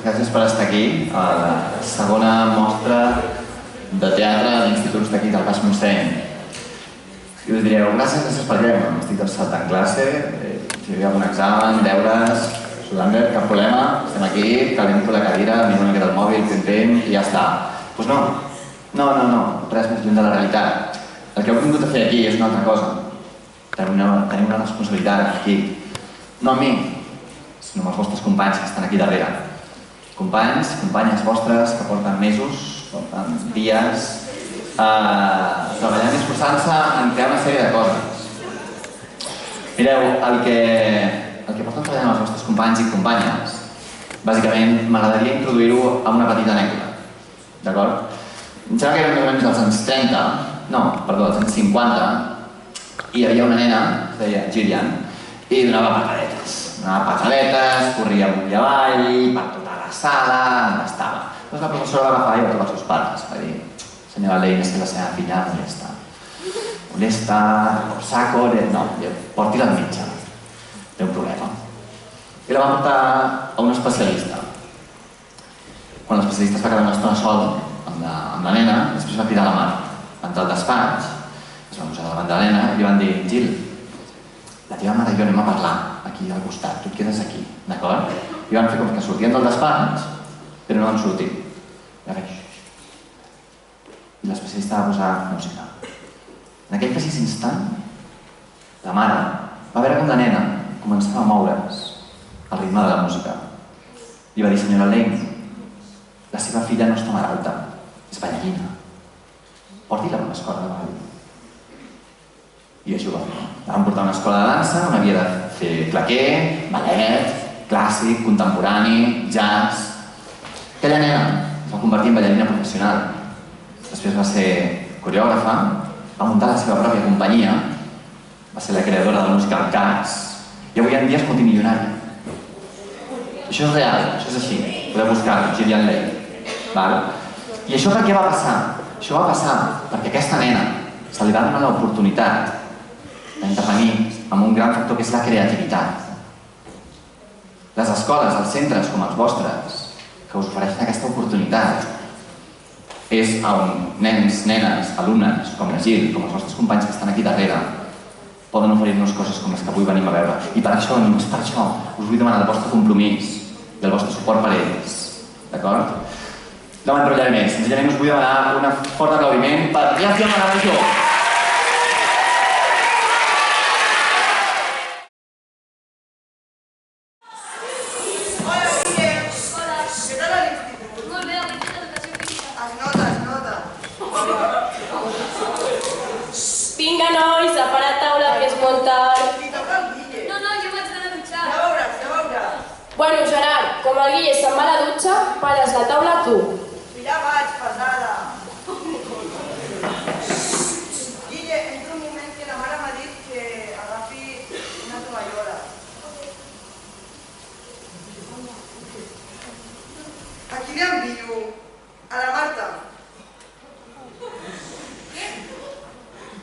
gràcies per estar aquí a la segona mostra de teatre d'instituts d'aquí del Baix Montseny. I us direu, gràcies per què? Estic saltant classe, si hi ha algun examen, deures, sudant-me, cap problema, estem aquí, calento la cadira, miro una mica del mòbil, tentem i ja està. Doncs no, res més lluny de la realitat. El que heu vingut a fer aquí és una altra cosa. Tenim una responsabilitat aquí. No amb mi, sinó amb els vostres companys que estan aquí darrere. Companys, companyes vostres que porten mesos, porten dies, treballant i esforçant-se en crear una sèrie de coses. Mireu, el que porten treballant els vostres companys i companyes, bàsicament m'agradaria introduir-ho amb una petita anècdota. D'acord? Em sembla que eren més o menys dels anys 30, dels anys 50, i hi havia una nena, es deia Gillian, i donava patadetes. Donava patadetes, corria amunt i avall, per tota la sala, on estava. Doncs la professora va agafar i va trobar els seus pares. Va dir, senyora Lane, és que la seva filla molesta. Molesta, por saco, no, porti-la al metge. Té un problema. I la va portar a un especialista. Quan l'especialista es va quedar una estona sol amb la nena, després va cridar la mare. Va entrar al despatx, es va posar davant de la nena i li van dir, Gil, la teva mare i jo anem a parlar aquí al costat, tu et quedes aquí, d'acord? I van fer com que sortien del despatx, però no van sortir. I l'especialista va posar música. En aquell precís instant, la mare va veure com la nena començava a moure's al ritme de la música. I va dir, senyora Lane, la seva filla no està malalta, és ballarina. Porti-la a una escola de ball. I això ho va fer. La van portar a una escola de dansa on havia de fer claqué, ballet, clàssic, contemporani, jazz. Aquella nena es va convertir en ballarina professional. Després va ser coreògrafa, va muntar la seva pròpia companyia, va ser la creadora del musical Cats, i avui en dia és multimilionària. Això és real, això és així. Podeu buscar-ho, Gillian Lane. I això per què va passar? Això va passar perquè aquesta nena se li va donar l'oportunitat d'intervenir amb un gran factor que és la creativitat. Les escoles, els centres com els vostres, que us ofereixen aquesta oportunitat, és on nens, nenes, alumnes, com la Gil, com els vostres companys que estan aquí darrere, poden oferir-nos coses com les que avui venim a veure. I per això, només per això, us vull demanar el vostre compromís i el vostre suport per ells. D'acord? No m'enrotllaré més. Senzillament us vull demanar un fort aplaudiment per Gràcia Maravillo. Vinga, nois, a parar taula, que és molt tard. No, jo vaig anar a dutxar. Ja veuràs. Bueno, Gerard, com el Guille se'n va a la dutxa, pares la taula tu. Ja vaig, pesada. Guille, entra un moment que la mare m'ha dit que agafi una tovallola. A qui li envio? A la Marta.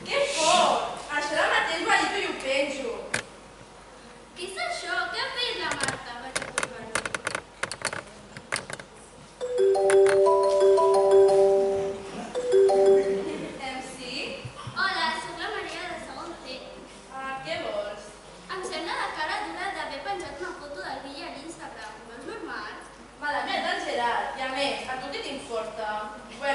Què fort! Això ara mateix balito i ho penso. Què és això? Què ha fet la Marta? Vaig a provar-ho. Sí? Hola, soc la Maria de segon C. Què vols? Em sembla la cara dura d'haver penjat una foto del Guille a l'Instagram. No és normal? Malament el Gerard. I a més, a tu què t'importa? Bueno,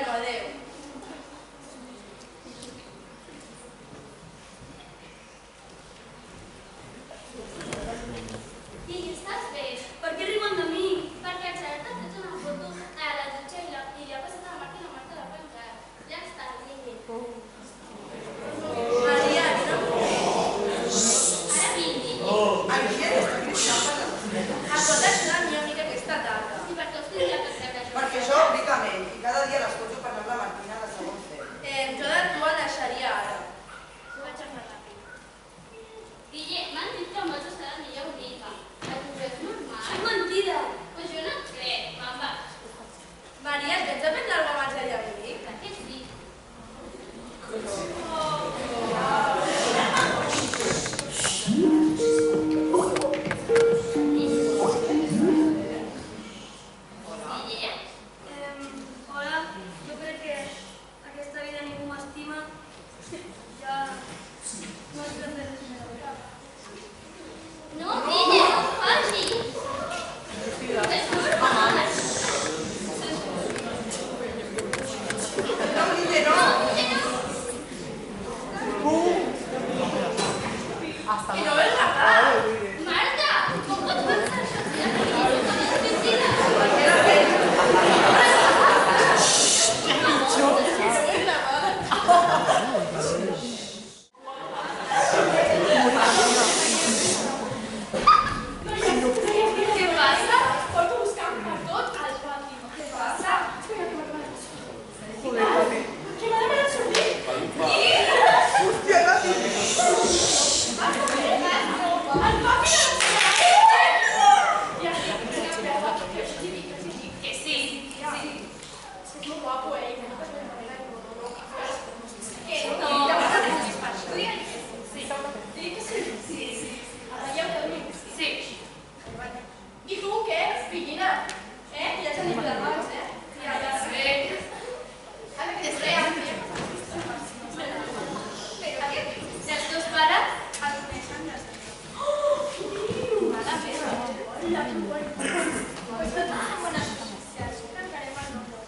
Piquina, ja s'han dit les mans, Ja sé. Ara que t'estreia. Però què? Els teus pares el coneixen des de Mala meva. Hola, que guai. Pues tot són bones notícies. Tancarem el nombre.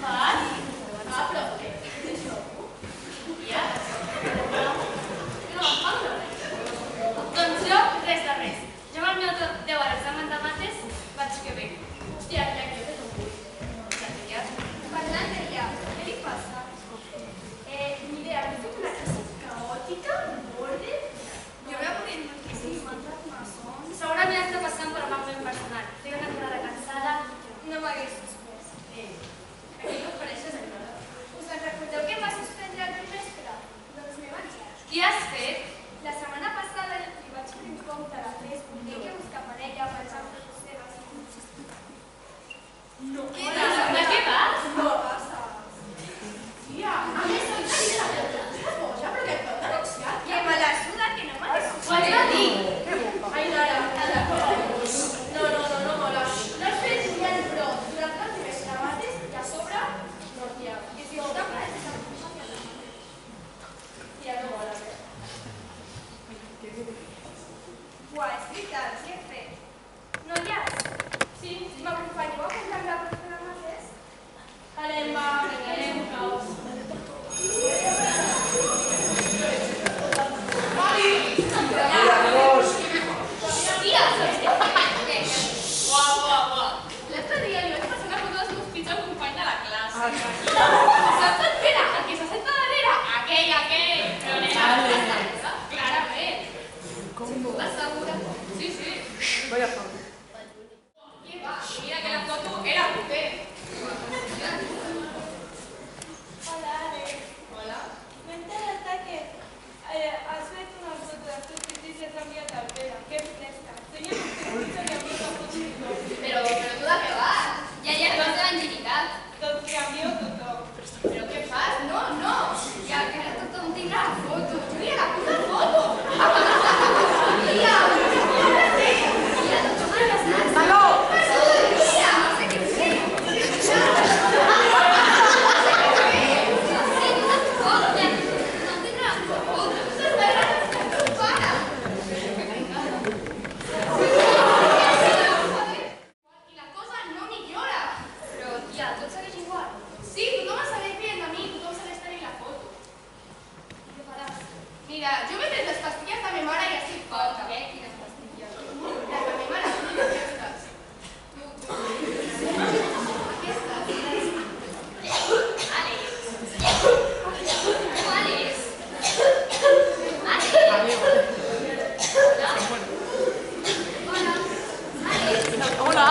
Val? Però què? Ja. No, Doncs jo, res de res. Jo amb el meu 10 a l'examen de mates vaig que bé. hòstia, ja que jo parlant de ja, què li passa? Ni idea, he fet una classe caòtica, borde. Jo m'he avorrit moltíssim, m'han tret maçons. Segurament està passant per un moment personal. Tinc una temporada cansada. No m'hagués suspès. Aquí no us pareixes encara. Us en recordeu que em va suspendre el trimestre? Doncs m'he menjat. Què has fet? La setmana passada li vaig fer un compte a la Facebook, deia que buscar parella per exemple seves. No. De què vas? No passa. Tia, a més, soy una vida de la boja, però que et pot denunciar. Que me la suda, que no me la suda. Ho has de dir. Ai, Nara, Nara, no, mola. No has fet ni el pro durant el trimestre de mates i a sobre, no, tia. Que si no t'apareixes amb un cop, tia, no mola. Buah, és veritat, què he fet? No hi has? Sí, m'acompanyeu a comprar la pròxima de mates? Anem a caos. Tia, saps què? Buah. L'altre dia li vaig passar una foto dels meus fills al company de la classe. Saps el Pere? El que s'assenta darrere? Aquell. Però nena, clarament. Estàs segura? Sí. Vaya foto. Què va? Mira que la foto era potent. Hola, Alex. Hola. M'he enterat que has fet una foto dels teus fills i has enviat al Pere. Que fresca. Teníem un fills i enviat la foto i no. Però tu de què vas? Ja no has de l'angelicat. Tot canvio tothom. Però què fas? No. Ja que tothom tindrà la foto. Julia, la puta foto! Tia, doncs m'ha passat. Saló! Tia, no sé què fer. I la cosa no millora. Però, tia, tot segueix igual. Sí, tothom es segueix rient de mi, tothom segueix tenint la foto. Què faràs? Mira, jo m'he pres les pastilles de ma mare i estic forta. Què? Quines pastilles? Les de ma mare, aquestes. Tu. Aquestes. Àlex. Hola.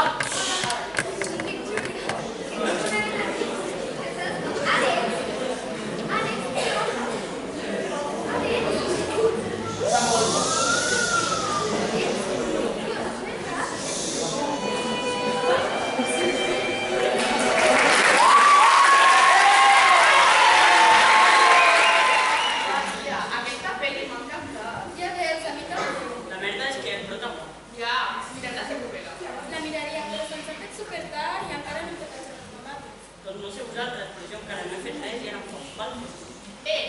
Aquesta pel·li m'ha encantat. Ja veus, a mi també. La verdad es que el prota mola. Ja, mirem la seqüela. La miraria, però se'ns ha fet supertard i encara no he fet els mates. Doncs no sé vosaltres, però jo encara no he fet res i ara em fa un pal.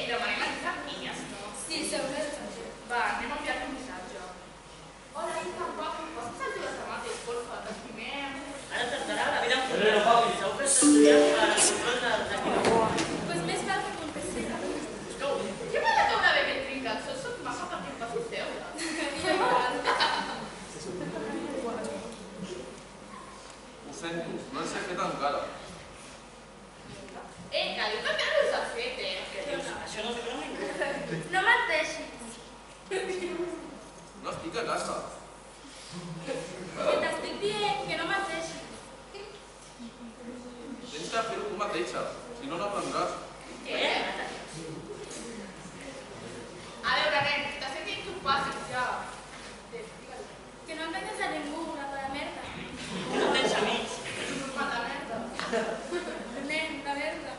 Demanem l'examen i ja està. Sí, segur. Va, anem a enviar un missatge. Hola, hija, guapo, pots ajudar a mates, porfa, t'estimem. Ara tardarà la vida en correre, papi. Segur que està estudiant per a control d'aquí no. Pues més val que contestis. Què m'ha de caure bé ben trincat? Soc maja perquè em facis deures. Ho sento, no els he fet encara. Que diu que encara no els ha fet, Què dius? Això no és broma. No menteixis. No estic a casa. Que t'estic dient que no menteixis. Tens que fer-ho tu mateixa, si no n'aprendràs. Què? A veure, nen, t'has sentit que ho passis ja. Que no enganyes a ningú, una de merda. No tens amics. Mata merda. Nen, la merda.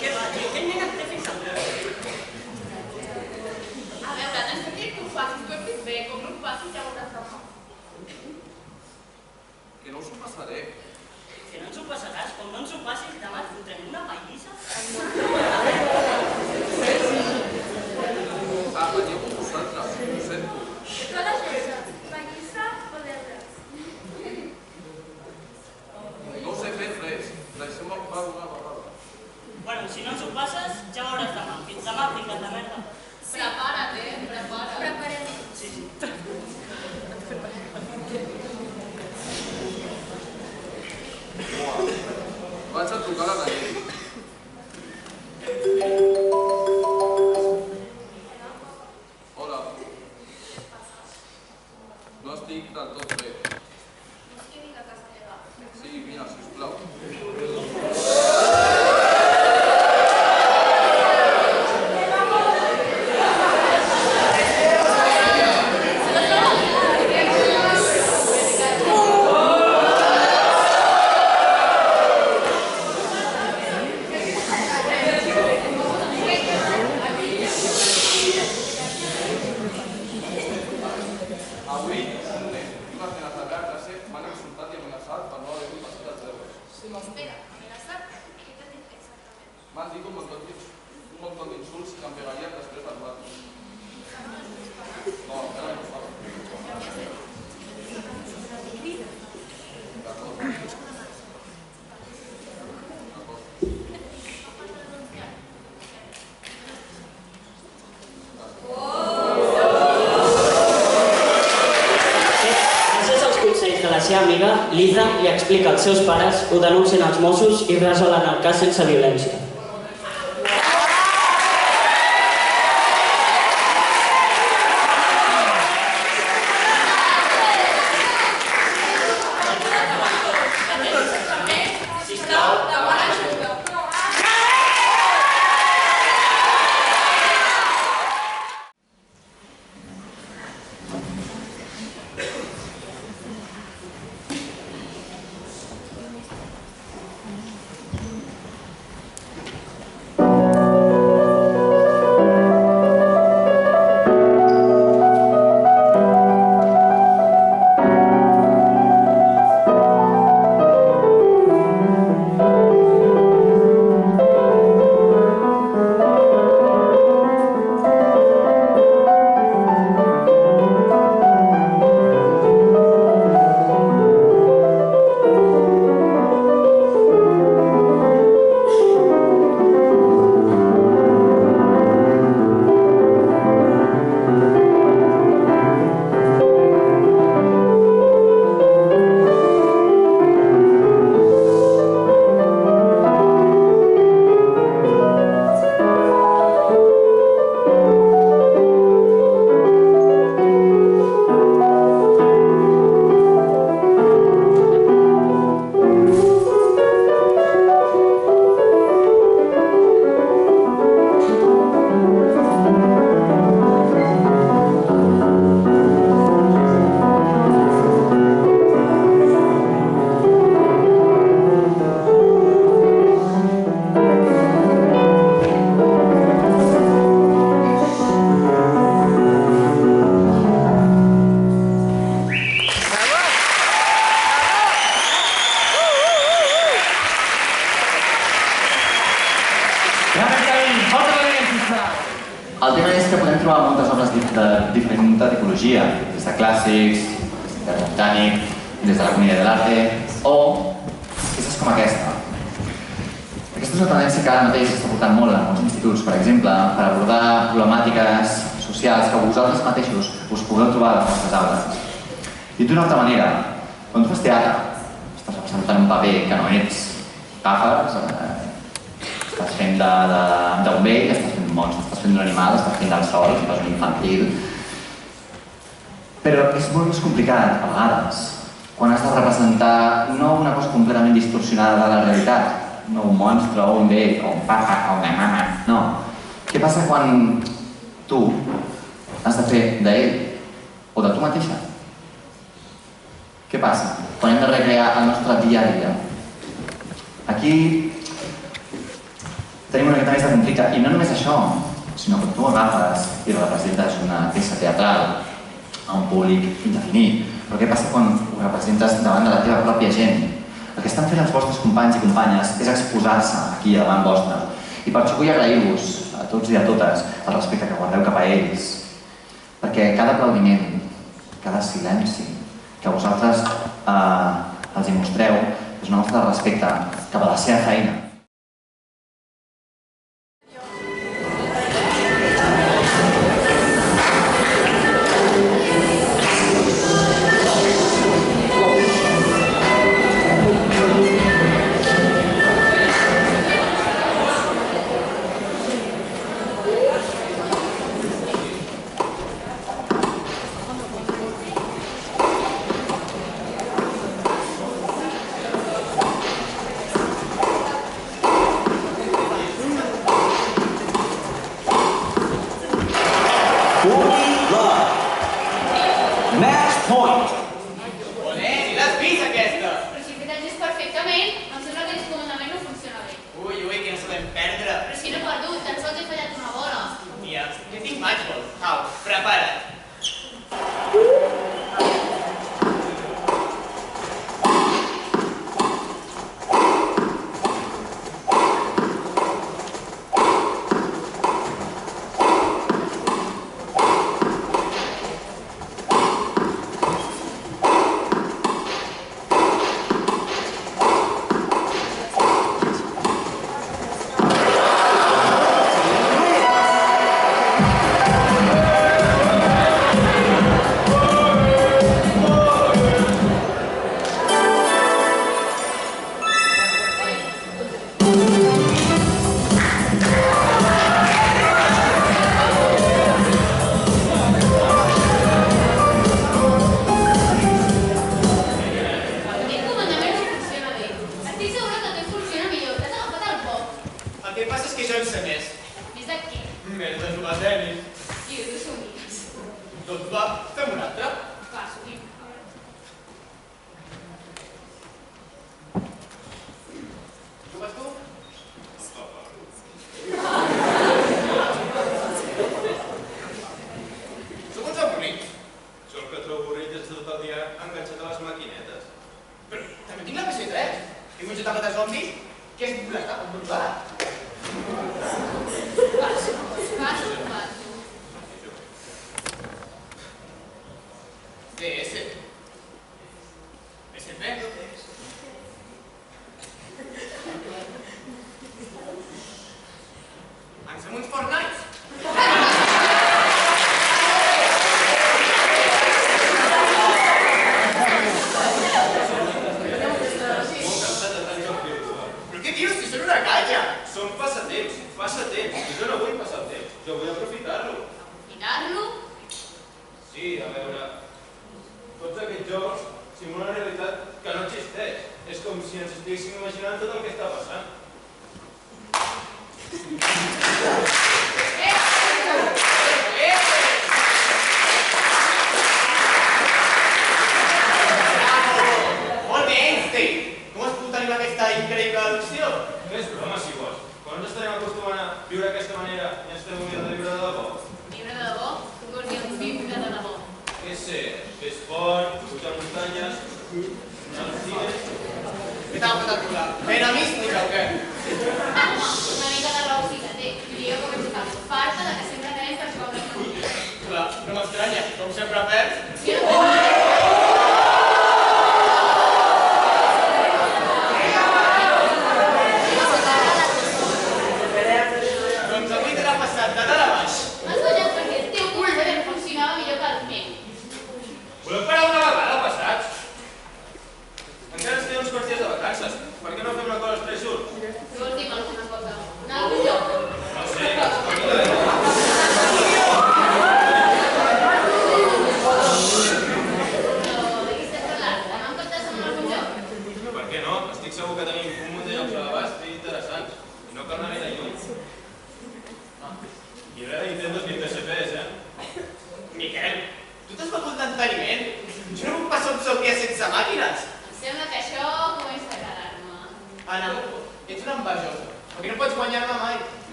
Què va, tio? Què nena té fins al Després que tu facis, tu et bé, com no ho facis ja veuràs demà. Que no us ho passaré. Que no ens ho passaràs, com no ens ho passis, demà et fotrem una pallissa. Apanyeu amb vosaltres, ho sento. Totes coses, pallissa o deures. No us he fet res, deixeu-me ocupar una vegada. Bueno, si no ens ho passes, ja veuràs demà. Fins demà, fica't de merda. Prepara't, prepara't. Preparem. Sí, sí. Vaig a trucar a la Nayeli. Hola. No estic del tot bé. Vols que vinc a casa teva? Sí, vine, sisplau. Avui, un nen i unes nenes de la classe m'han insultat i amenaçat per no haver-hi passat els deures. Espera, amenaçat? Què t'ha dit exactament? M'han dit un montón d'insults que em pegarien després del bar. No, encara no ho saben. D'acord. Gràcies als consells de la seva amiga, Liza li explica als seus pares, ho denuncien als Mossos i resolen el cas sense violència. Sisplau, demana ajuda. El tema és que podem trobar moltes obres de diferent tipologia, des de clàssics, des de botànic, des de la comedia de l'arte, o peces com aquesta. Aquesta és una tendència que ara mateix s'està portant molt en molts instituts, per exemple, per abordar problemàtiques socials que vosaltres mateixos us podeu trobar a les vostres aules. Dit d'una altra manera, quan tu fas teatre, estàs representant un paper que no ets, agafes, estàs fent d'un vell, estàs fent monstre, estàs fent d'un animal, estàs fent del sol, estàs un infantil. Però és molt més complicat, a vegades, quan has de representar no una cosa completament distorsionada de la realitat, no un monstre o un vell, o un papa o una mama, no. Què passa quan tu has de fer d'ell o de tu mateixa? Què passa quan hem de recrear el nostre dia a dia? Aquí tenim una miqueta més de conflicte, i no només això, sinó que tu agafes i representes una peça teatral a un públic indefinit, però què passa quan ho representes davant de la teva pròpia gent? El que estan fent els vostres companys i companyes és exposar-se aquí davant vostre. I per això vull agrair-vos a tots i a totes el respecte que guardeu cap a ells, perquè cada aplaudiment, cada silenci que vosaltres els hi mostreu és una mostra de respecte cap a la seva feina.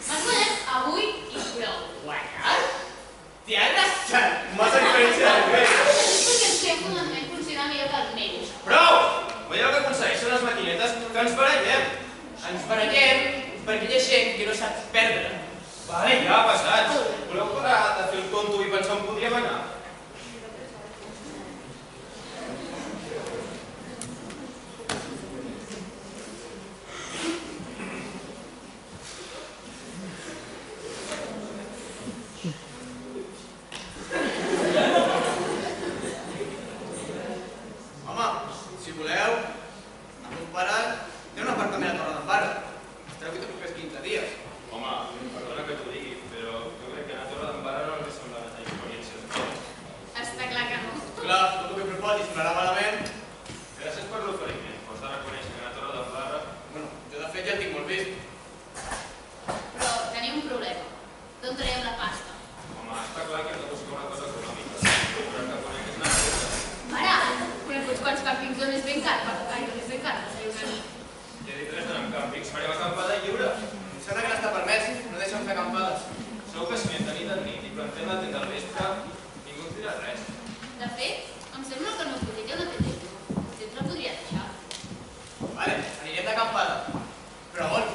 M'has guanyat avui i prou. Guanyat? T'hi has deixat Veieu que aconsegueixen les maquinetes que ens barallem. Ens barallem perquè hi ha gent que no sap perdre. Vale, ja, passats. Voleu parar de fer el tonto i pensar on podríem anar? Home, si voleu, el meu pare té un apartament a Torre d'Embarra. Estareu aquí tots els 15 dies. Home, perdona que t'ho digui, però jo crec que anar a Torre d'Embarra no ens sembla una experiència. Està clar que no. Clar, tot el que proposis sonarà malament. Gràcies per l'oferiment, però has de reconèixer que anar a Torre d'Embarra... Bueno, jo de fet ja el tinc molt vist. Però tenim un problema. D'on traiem la pasta? Home, està clar que hem de buscar una cosa econòmica. Però que conec és una cosa. Mare, però tots quants càmpings on és ben car? Ai, on és ben car? Ja he dit res d'anar amb càmpings, farem acampada lliure. Em sembla que no està permès, no deixen fer acampades. Segur que si anem de nit a nit i plantem la tenda al vespre, ningú ens dirà res. De fet, em sembla que el meu cosí té una tenda. Potser ens la podria deixar. Vale, anirem d'acampada. Però on?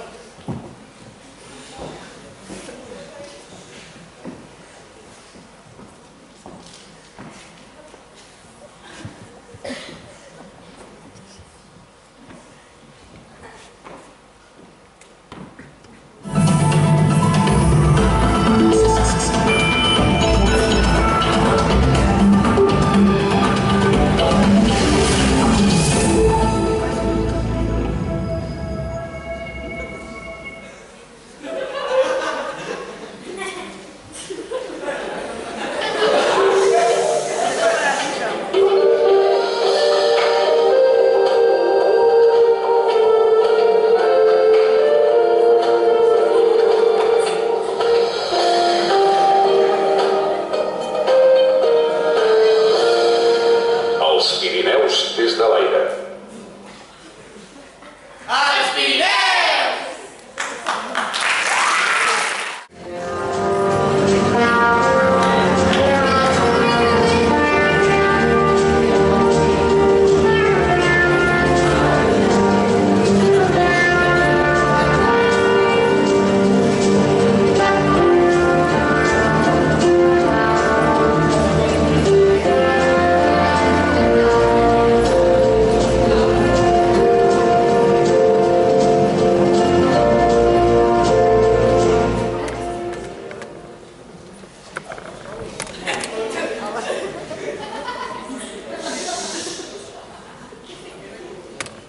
Els Pirineus des de l'aire. Els Pirineus!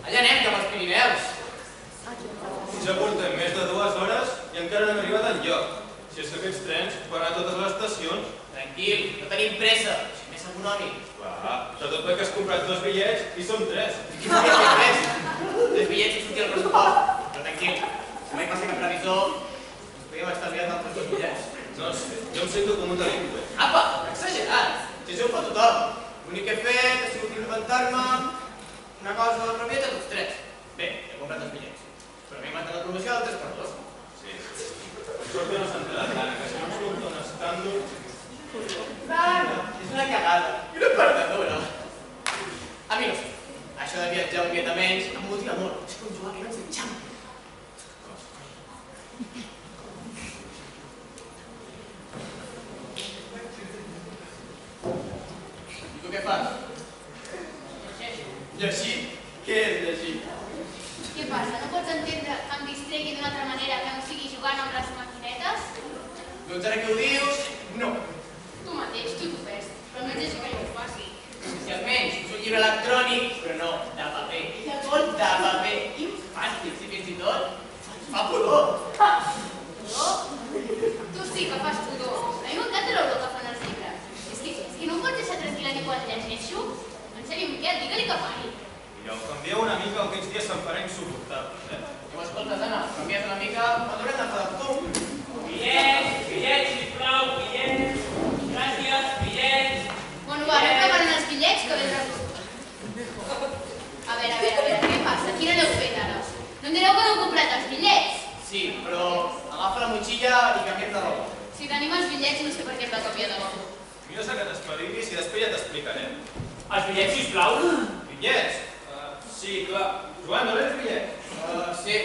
Allà anem, cap als Pirineus. Ja portem més de 2 hores i encara no hem arribat enlloc. Si és que aquests trens van a totes les estacions... Tranquil, no tenim pressa. És més econòmic. Clar, sobretot perquè has comprat 2 bitllets i som 3. Quin bitllets de tres? 3 bitllets i sortir el pressupost. Però tranquil, si mai passi cap previsor, ens podríem estalviar d'altres 2 bitllets. No sé, jo em sento com un delinqüent. Apa, exagerat. Si això ho fa tothom. L'únic que he fet ha sigut inventar-me una cosa de propietat tots 3. Bé, he comprat 2 bitllets. Però m'he inventat la promoció del 3x2. Sí. Sort que no s'ha enterat l'Anna, que si no ens compta un escàndol... No, és una cagada. I una perdedora. A mi no sé. Això de viatjar un dia de menys em motiva molt. És com jugar que no ens enxam. I tu què fas? Llegir? Què és llegir? Què passa? No pots entendre que em distregui d'una altra manera que no sigui jugant amb les maquinetes? Doncs ara que ho dius, no. Tu mateix, tu t'ho fes. Però almenys això que jo ho faci. Si almenys és un llibre electrònic, però no de paper. I de molt de paper. Infàstic, si fins i tot fa pudor. Pudor? Tu sí que fas pudor. A mi m'encanta l'olor que fan els llibres. És que no em pots deixar tranquil·la ni quan llegeixo. En sèrio, Miquel, digue-li que pari. Mireu, canvieu una mica o aquests dies se'm farà insuportable. Ja ho escoltes, Anna, canvies una mica, quan haurem d'enfadar tu. Bitllets, sisplau, bitllets. Gràcies, bitllets. Bueno, va, anem preparant els bitllets que vés a tu. A veure, què passa? Quina n'heu fet ara? No em direu que no heu comprat els bitllets? Sí, però agafa la motxilla i canviem de roba. Si tenim els bitllets no sé per què hem de canviar de roba. Mira que t'espavilis i després ja t'explicarem. Els bitllets, sisplau. Bitllets? Sí, clar. Joan, dones els bitllets? Sí.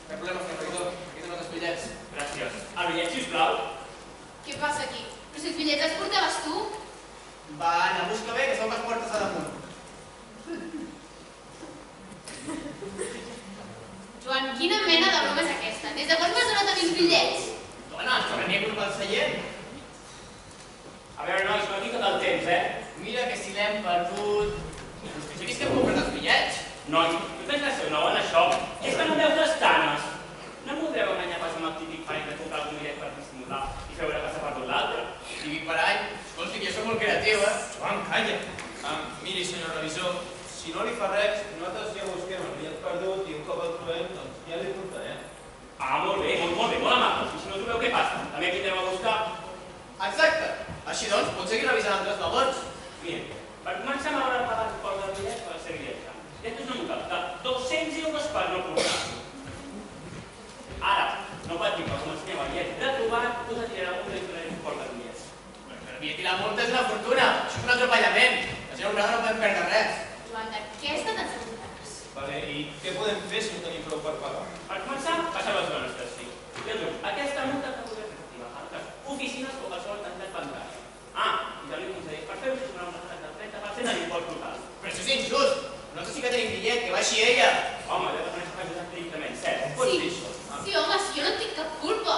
Cap problema, senyor regidor. Aquí tenen els bitllets. Gràcies. El bitllet, sisplau. Què passa aquí? Però si els bitllets els portaves tu. Va, Anna, busca bé, que segur que els portes a damunt. Joan, quina mena de broma és aquesta? Des de quan m'has donat a mi els bitllets? Dona, ens prenia culpa al seient. A veure, nois, no tinc tot el temps, Mira que si l'hem perdut... Justifiquis que hem comprat els bitllets. Nois, tu tens de ser nou en això. És que no veus les canes. No em voldreu enganyar pas amb el típic parell de comprar algun bitllet per dissimular i fer veure que s'ha perdut l'altre. Digui per any. Escolti, que jo soc molt creatiu, Joan, calla. Miri, senyor revisor, si no li fa res, nosaltres ja busquem el bitllet perdut i un cop el trobem, doncs ja li portarem. Ah, molt bé, molt amable. I si no trobeu, què passa? També aquí anem a buscar. Exacte. Així doncs, pots seguir revisant altres vagons. Miren, per començar m'haurà pagat un cost del bitllet per ser bitllet. Després una multa de 200 euros per no portar. Ara, no pot dir que com esteu el bitllet retrobat, us retirarà un import de bitllets. Però el bitllet i la multa és una fortuna. Això és un atropellament. La gent honrada no podem perdre res. Joan, de què estan assegutats? Vale, i què podem fer si no tenim prou per pagar? Per començar, passar les zones d'estiu. I el aquesta multa que podem efectiva a altres oficines o qualsevol entitat bancària. I també concedeix per fer-ho si un retrat del 30% de l'impost total. Però això és injust. Nosaltres sí que tenim bitllet, que baixi ella. Home, ja t'aconeix que ajudat directament, cert. Pots dir això? Sí, home, si jo no tinc cap culpa.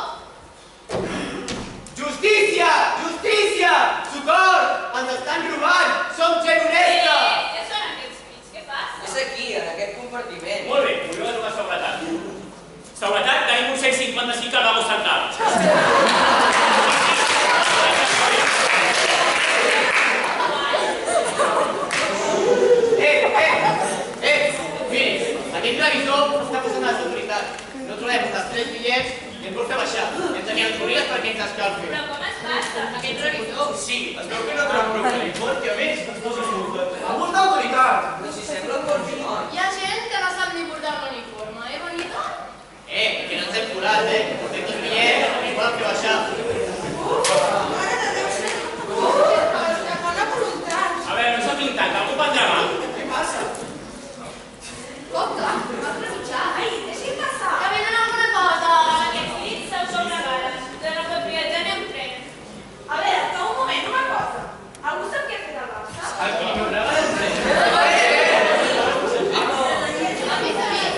Justícia! Justícia! Socors! Ens estan robant! Som gent honesta! Què són aquests crits? Què passa? És aquí, en aquest compartiment. Molt bé, voleu de trucar seguretat. Seguretat, tenim un 155 al lavabo central. Miri, aquest revisor està posant les autoritats. No trobem els 3 bitllets i ens vol fer baixar. I ens envien corrides perquè ens escalfi. Però com es passa? Aquest revisor? Sí, es veu que no trobem prou de l'import i a més es posa multes. Abús d'autoritat! Però si sembla un bon filon. Hi ha gent que no sap ni portar un uniforme, Bonito? Que no ens hem curat, Portem 2 bitllets i ens volen fer baixar. Mare de Déu, que bona voluntat! A veure, no s'ha pintat, algú prendrà mal. Què passa? Compte, m'has rebutjat. Ai, deixi'm passar. Que venen alguna cosa. Aquests crits se'ls són legals. De la propietat en pren. A veure, que un moment, una cosa. Algú sap què ha fet el Barça? El que no regal A més a més,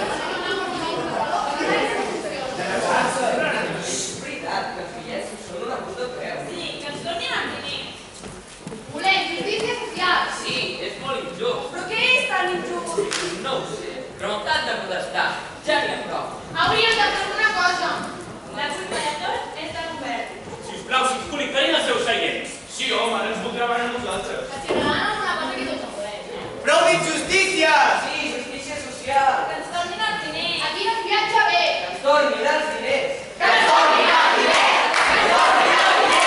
És veritat que els bitllets són una puta preu. Sí, que ens donin els diners. volem justícia social. Sí, és molt injust. Però què és tan injust? No ho sé, però no t'han de protestar. Ja n'hi ha prou. Hauríem de fer una cosa. La culpa de tot és del govern. Sisplau, si es col·lectarin els seus seients. Sí, home, ara ens voldran a nosaltres. Que si demanen alguna cosa que tots ho volem. Prou d'injustícia! Sí, justícia social. Que ens donin els diners. Aquí no es viatja bé. Que ens tornin els diners. Que ens tornin els diners. Que ens tornin els diners.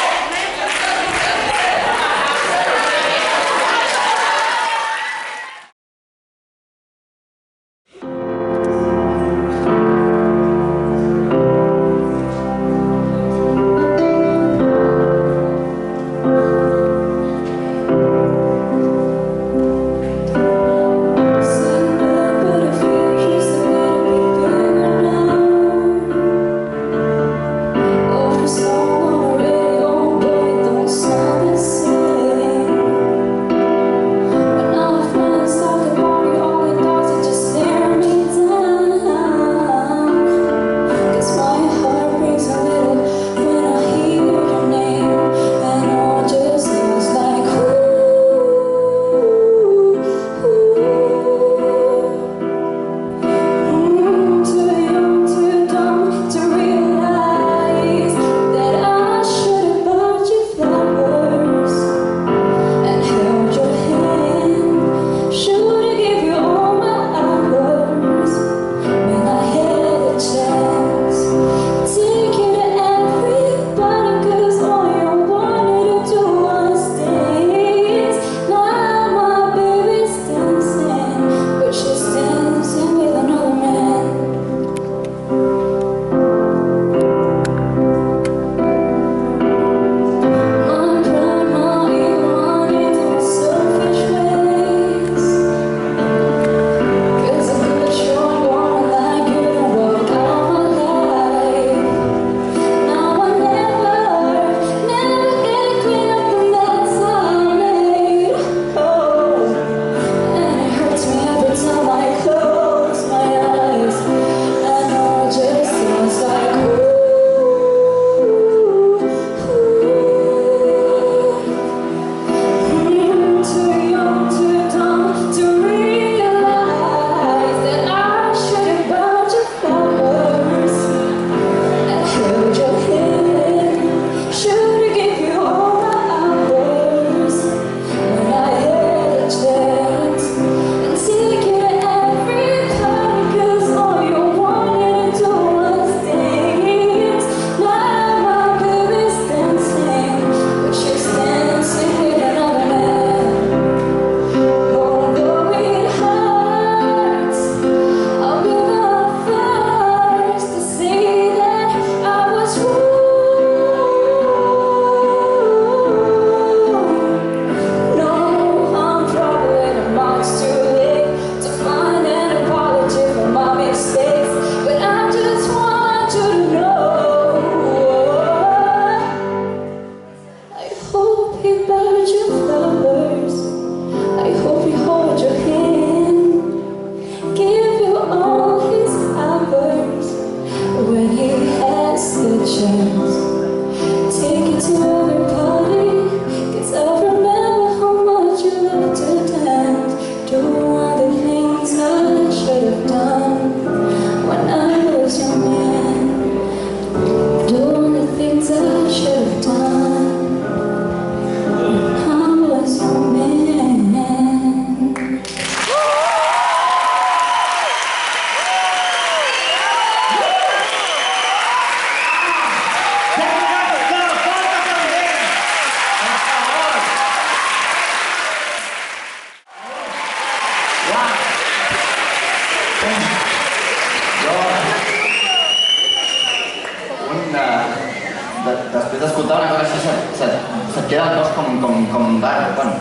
Vale, bueno.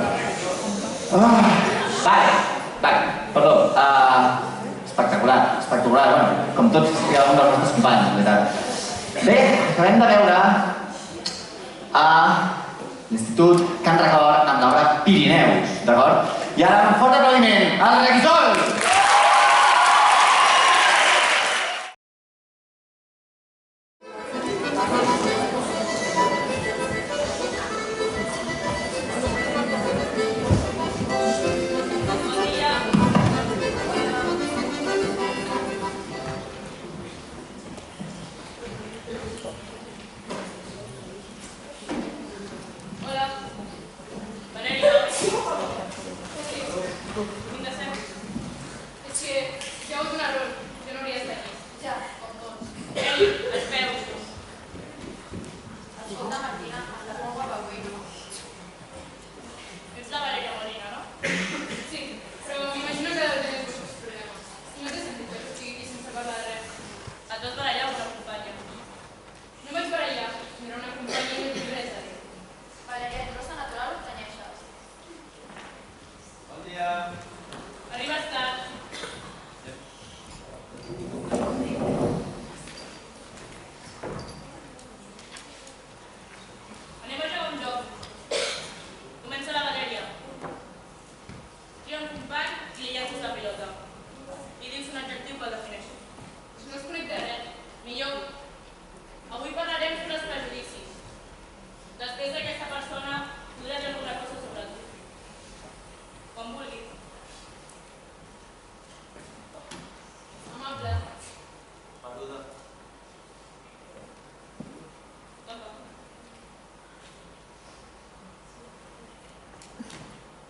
Vale, perdó. Espectacular, bueno, com tots i cada un dels nostres companys, de veritat. Bé, acabem de veure a l'Institut Can Record amb l'obra Pirineus, d'acord? I ara, un fort aplaudiment al Requisol!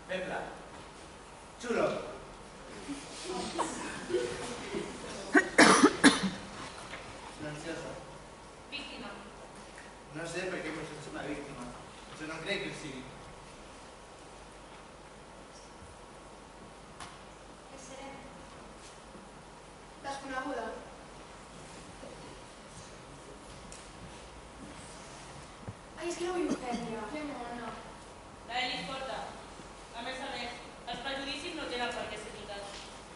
Feble. Xulo. Silenciosa. Víctima. No sé per què em sento una víctima. Jo no crec que ho sigui. Què serem? Desconeguda. Ai, és que no vull ofendre. Que mona. La Elis porta. A més, els prejudicis no tenen per què ser veritat.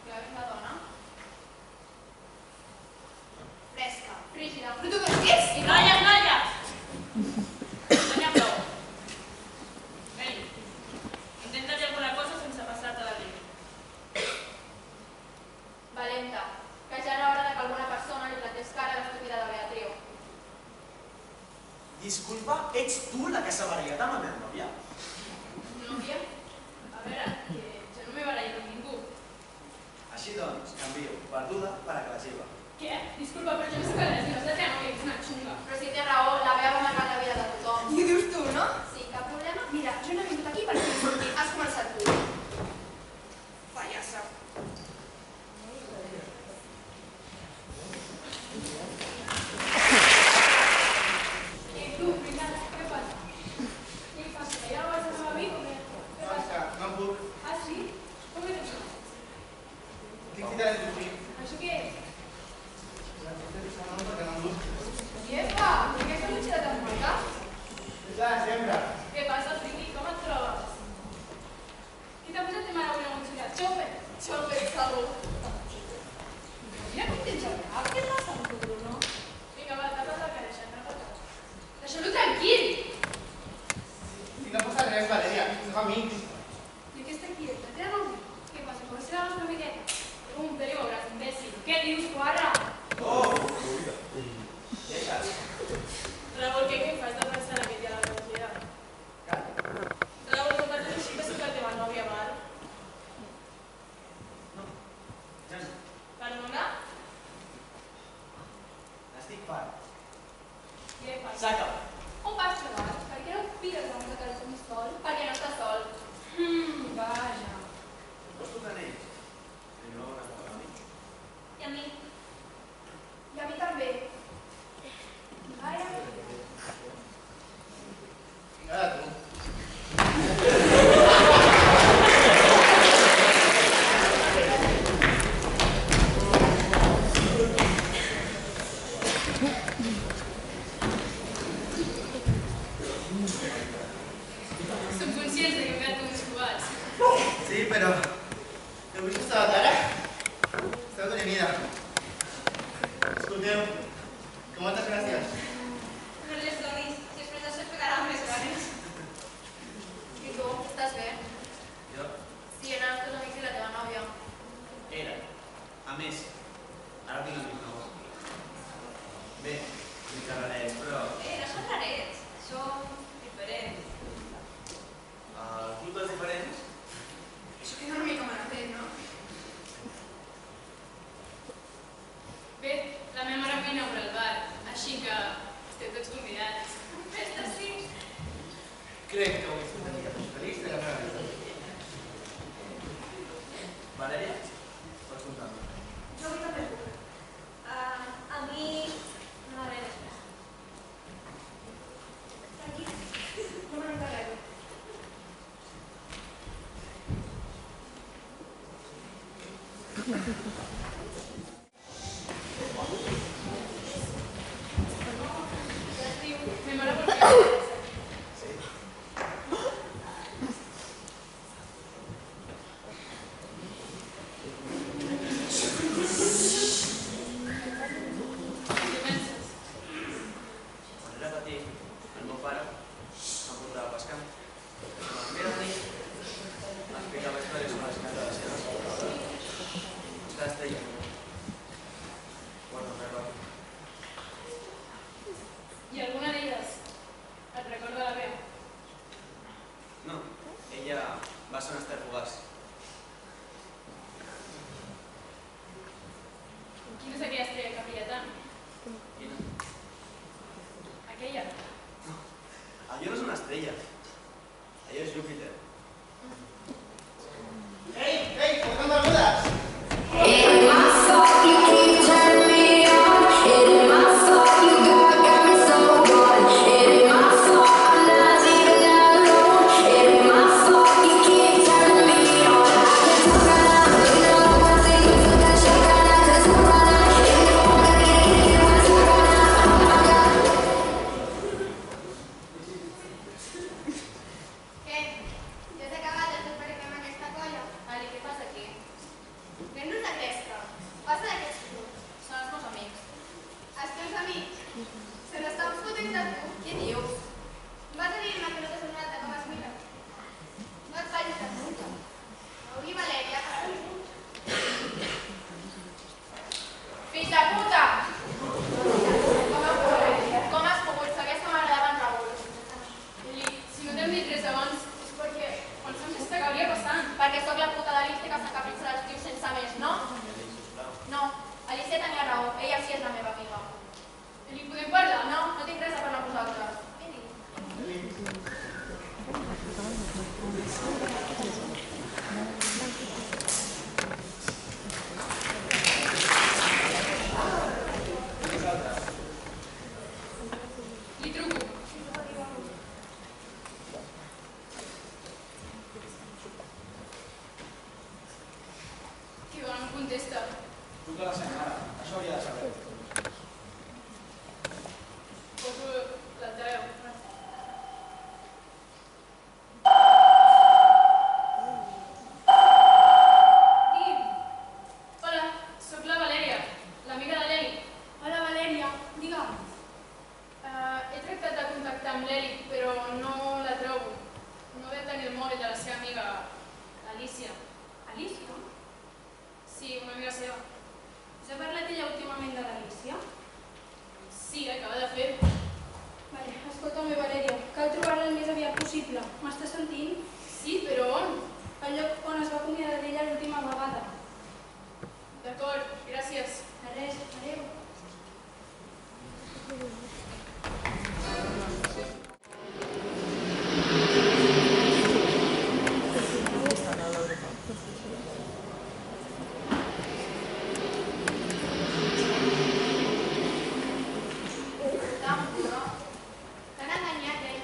Ja veus la dona? Fresca, frígida, però tu què ets? Calla, calla! No n'hi ha prou. Eli, intenta dir alguna cosa sense passar-te de riu. Valenta, que ja era hora que alguna persona li plantés cara a l'estúpida de Beatriu. Disculpa, ets tu la que s'ha barallat amb la meva nòvia? Nòvia? A veure, que jo no m'he barallat amb ningú. Així doncs, canvio perduda per agressiva. Què? Disculpa, però jo no soc agressiva, és la teva nòvia, que és una xunga. Però si té raó, la Bea va marcar la vida de tothom. I ho dius tu, no? Sí, cap problema. Mira, jo no he vingut aquí perquè he sortit. Has començat tu. Pallassa. I tu, Brinada, què passa? Què passa? Que ja no vas a anar a mi o què? Què passa? No puc. Ah, sí? Com és això? Estic citant en tu fill. Això què és? Perquè no em duc. Iepa, per què aquesta motxilla tan maca? És la de sempre. Què passa, Friqui? Com et trobes? Qui t'ha posat de mare una motxilla? Xope! Xope, segur. Mira com tens el cap, què passa amb tu, Bruno? Vinga, va, tapa't la cara, no fa cas. Deixa-lo tranquil! Si no passa res, Valeria, no fa amics. I aquesta quieta, té raó? Què passa, com si la una miqueta? Un perimògraf, imbècil. Què dius, quadra? Oh! Deixa'ls. Raúl, què fas de pensar en aquest dia de la universitat? Calla. Raúl, com vas així que sóc la teva nòvia, val? No. Ja no. Perdona? Estic fart. Què fas? S'acaba. On vas trobar? Per què no et pires amb la cara com sol? Perquè no estàs sol. Vaja. Vols tocar en ells? I no vas tocar a mi? I a mi? Sí, però... Heu vist aquesta cara? Esteu deprimida. Escolteu, que moltes gràcies. No les donis, si després no se't pegaran més ganes. I tu, estàs bé? Jo? Sí, eren els teus amics i la teva nòvia. Era. A més, ara tinc amics nous. Bé, ni carrerets, però... No són rarets, són diferents. El club dels diferents... Això queda una mica mal fet, no? Bé, la meva mare m'ha inaugurat el bar, així que esteu tots convidats. Festa sí. Crec que avui estic una mica més feliç de la meva vida. Valèria, pots contar-me. Jo vull també puc. A mi no m'agrada esperar. Tranquil, no me n'encarrego. Me mola porque... ¿Qué penses? Quan era petit, el meu pare em portava a pescar. A la primera nit explicava històries sobre les cases de les seves. Cada estrella. Guarda un record. I alguna d'elles et recorda la veu? No, ella va ser una estel fugaç. Quina és aquella estrella que brilla tant? Quina? Aquella? Allò no és una estrella. Allò és Júpiter. Ei, com que m'ajudes? Què? Ja t'ha acabat el teu perill amb aquesta colla? Ali, què passa aquí? Que no és aquesta. Passa d'aquests clubs. Són els meus amics. Els teus amics? Se n'estan fotent de tu? Què dius? Vas a dir-me que no t'has adonat de com es mira? No et facis de puta. Avui Valèria... Fills de puta! Com has pogut? Sabies que m'agradava en Raül. Eli, si no t'hem dit res abans, és perquè pensem que s'acabaria passant. Perquè sóc la puta d'Alicia que s'encapritxa dels tios sense més, no? No, Alicia tenia raó. Ella sí és la meva amiga. Eli, podem parlar? No, no tinc res a parlar amb vosaltres. Li truco. Que va, no em contesta. Tu que la sent ara, això hauria de saber. Poso l'altaveu. Digui'm. Hola, sóc la Valèria, l'amiga de l'Eli. Hola, Valèria. Digue'm. He tractat de contactar amb l'Eli, però no la trobo. No ve tenir el mòbil de la seva amiga, l'Alicia. Alicia? Sí, una amiga seva. Us ha parlat ella últimament de l'Alicia? Sí, acaba de fer-ho. Vale, escolta-me, Valèria. Cal trobar-la el més aviat possible. M'estàs sentint? Sí, però on? Al lloc on es va acomiadar d'ella l'última vegada. D'acord, gràcies. De res, adéu. T'han enganyat, ell.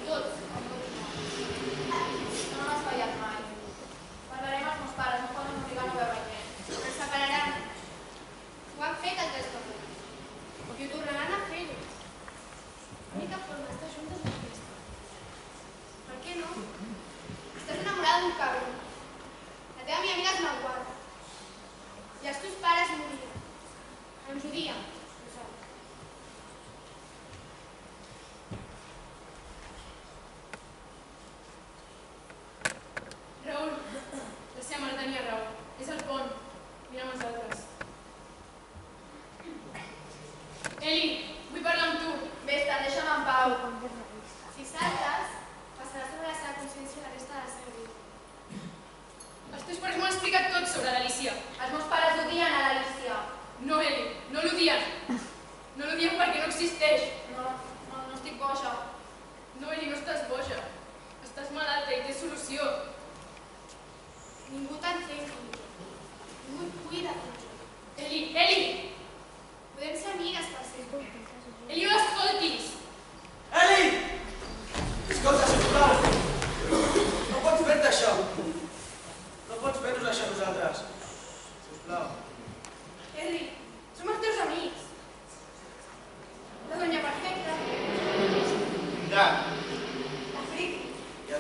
Tots.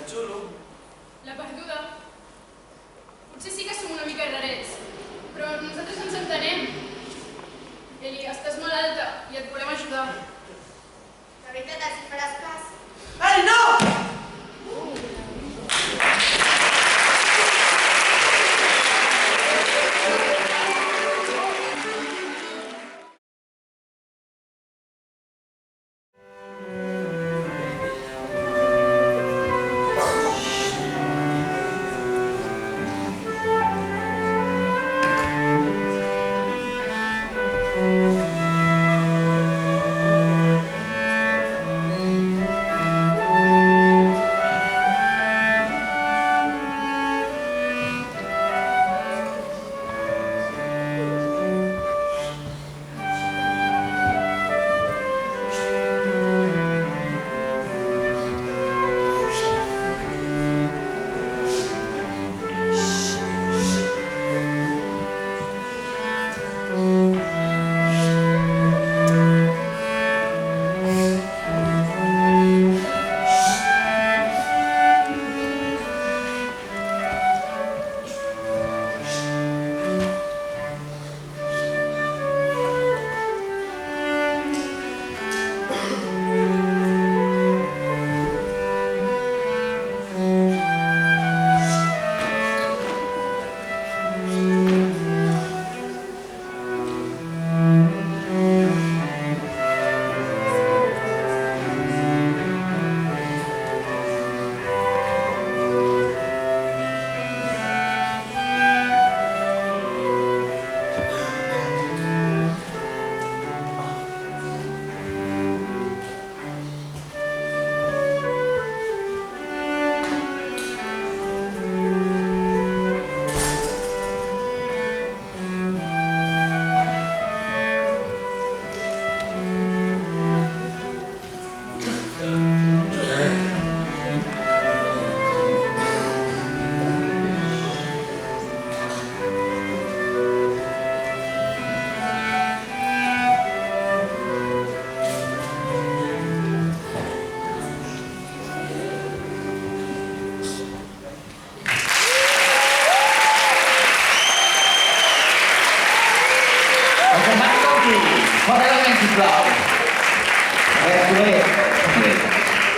xulo. La perduda. Potser sí que som una mica rarets, però nosaltres ens entenem. Eli, estàs malalta i et volem ajudar. La veritat és que faràs cas. Ei, no!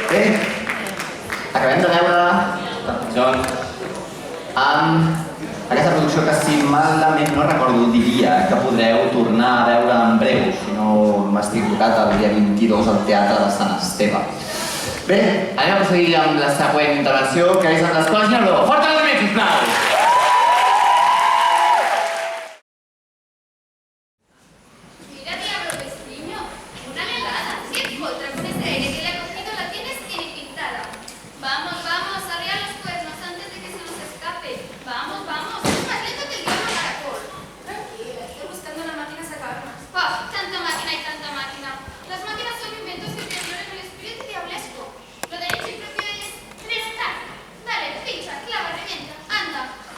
Bé, acabem de veure John amb aquesta producció que, si malament no recordo, diria que podreu tornar a veure en breu, si no m'estic equivocat, el dia 22 al Teatre de Sant Esteve. Bé, anem a procedir amb la següent intervenció, que és amb l'Escola Ginyardó. Fort aplaudiment, sisplau! Lo derecho y propio es reventar. Dale, pincha, clava, revienta, anda.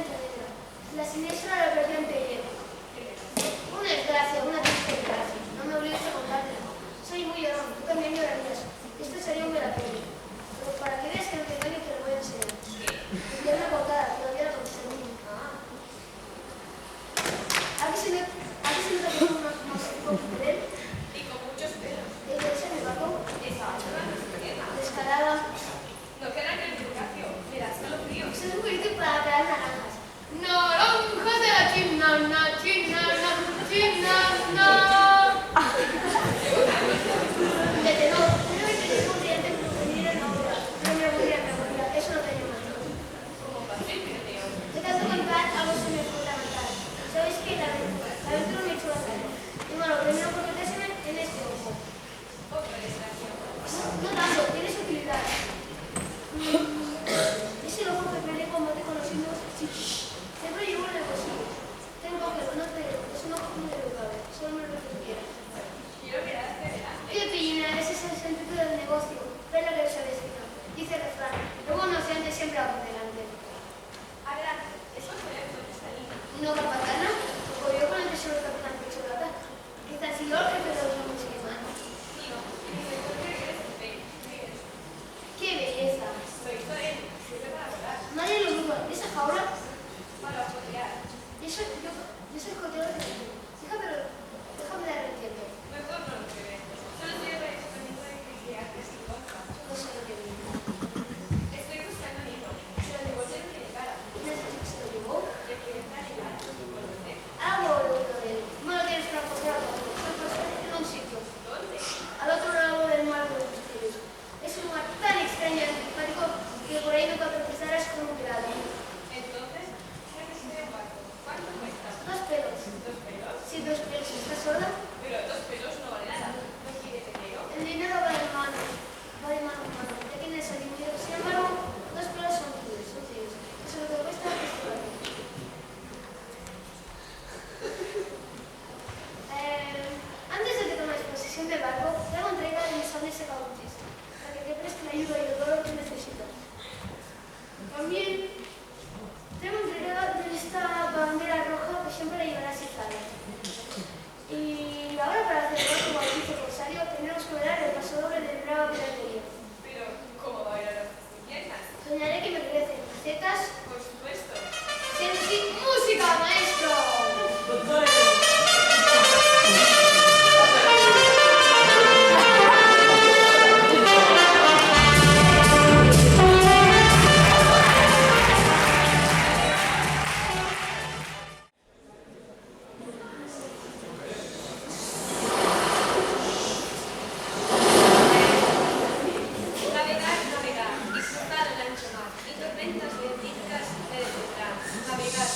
entre negra. La siniestra la perdió en pellejo. Una desgracia, una triste desgracia. No me obligues a contártela. Soy muy llorón, tú también llorarías. Esto sería un verapello. Pero para que veas que no te engaño, te lo voy a enseñar. Ya una portada, todavía la conservo. Aquí se nota que tengo una copia de él. Y con muchos pelos. Ese me bajó. Esa otra no se queda. Descarada. No queda en el divulgacio. Mira, solo frío. Es un juguete para crear naranjas. Naranja de la chinana, chinana, chinana. De tenor. Pero me quedé un diente por venir en la obra. No me aburría. Eso no tenía más. Como pastel, creo. De tanto contar, algo se me fundamental. ¿Sabéis qué? La aventura me echó la cara. Y bueno, primero por metérseme en este ojo. Otra desgracia. No tanto, tienes utilidad. Es el ojo que peleé cuando te conocimos. Siempre llevo en el bolsillo. Tengo que es un ojo muy educado. Solo me lo requiere. Quiero mirar hacia adelante. Qué pillina, ese es el sentido del negocio. Ven lo que se destina. Dice el refrán. Luego no se ande siempre a por delante. Adelante. Eso fue el que está ahí. No capatana, o yo con el tesoro del capitán Pechorata. Quizás si yo el jefe de los hombres que más. Tío, y me encuentro que eres un pez. ¡Qué belleza! Soy Zoe. Sirve para volar. Nadie lo duda. ¿Esa jaula? Para jotear. Yo soy joteo de gente. Déjame de arrepiento. Mejor no lo crees. Solo estoy revisando de haces y cosas. No sé lo que viene. Estoy buscando a mi hijo. Se lo llevó lleno de cara. ¿Se lo llevó? Le quiere entrar en cara. ¿Conoce? Algo he oído de él. No lo tienes transportado. En un sitio. ¿Dónde? Al otro lado del mar de los misterios. Es un lugar tan extraño y antipático que por ahí no puedo pensar como un pirata. Entonces, ¿qué que estoy en barco? ¿Cuánto cuesta? 2 pelos. ¿2 pelos? Sí, 2 pelos. ¿Estás sorda? Pero 2 pelos no vale nada. ¿No quiere dinero? El dinero va de mano en mano. Ya tienes el dinero. Sin embargo, 2 pelos son tuyos. Eso es lo que cuesta este barco. Antes de que tomes posesión del barco, te hago entrega de mis sones y cautis, para que te preste la ayuda y el valor que necesitas. También te hago entrega de esta bandera roja que siempre la llevarás izada. Y ahora para celebrar tu bautizo corsario tenemos que velar el paso doble del bravo piratería. Pero, ¿cómo va a ir a las piernas? Soñaré que me crecen setas. Por supuesto. ¡Música, maestro! Navegar, y cruzar el ancho mar, y tormentas lenticas me detendrán. Navegar.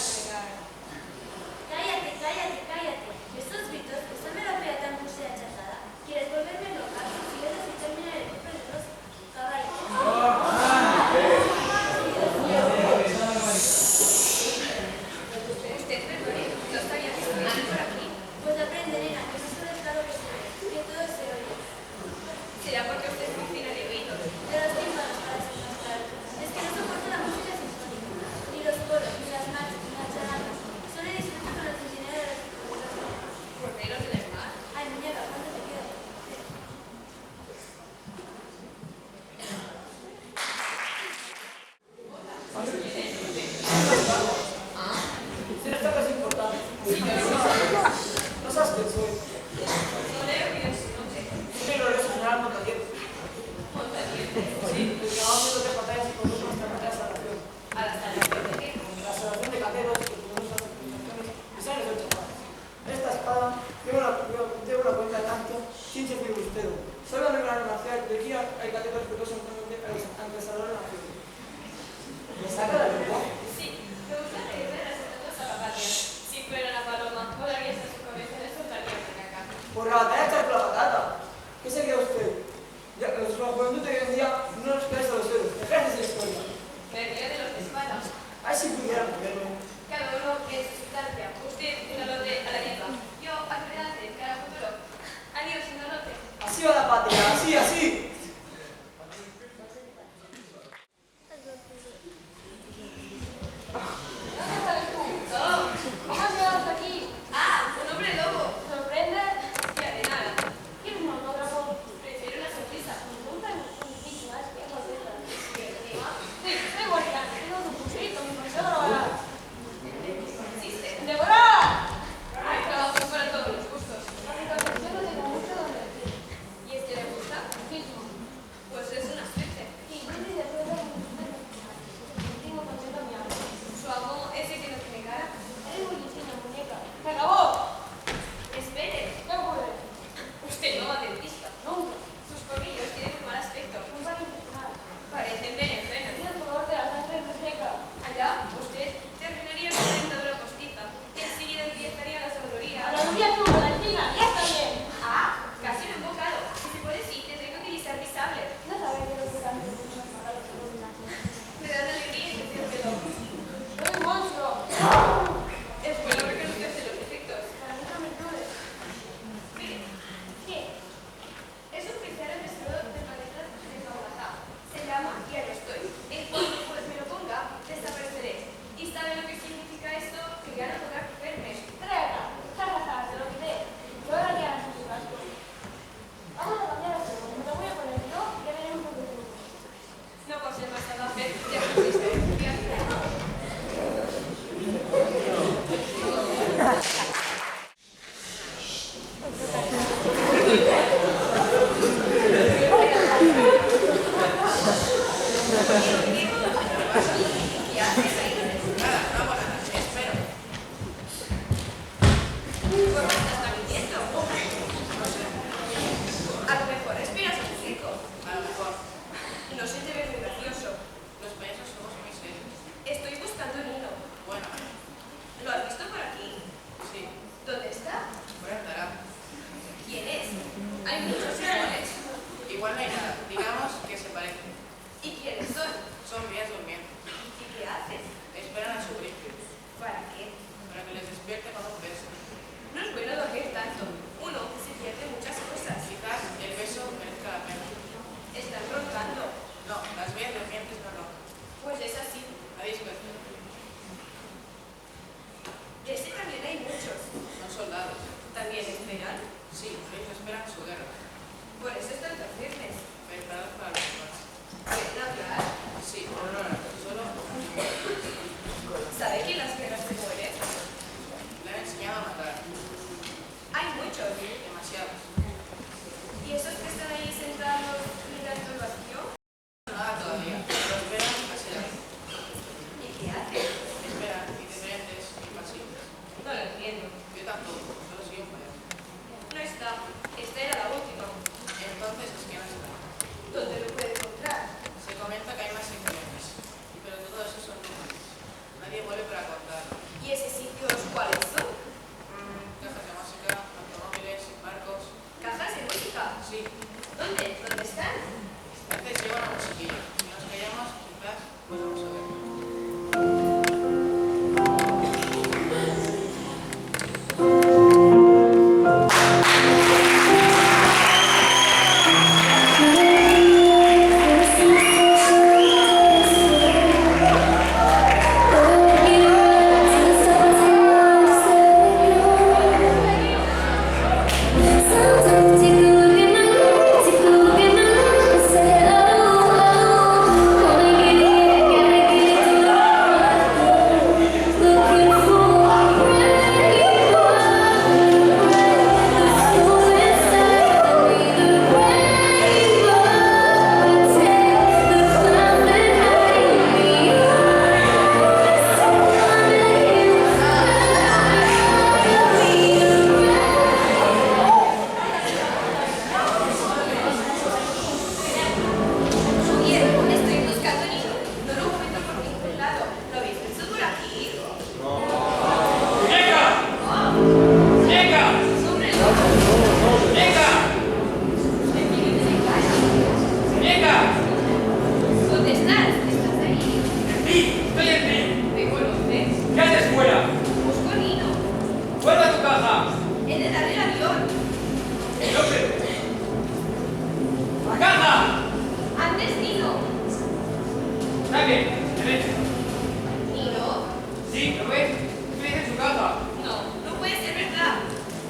vez utilice su casa. No, no puede ser verdad.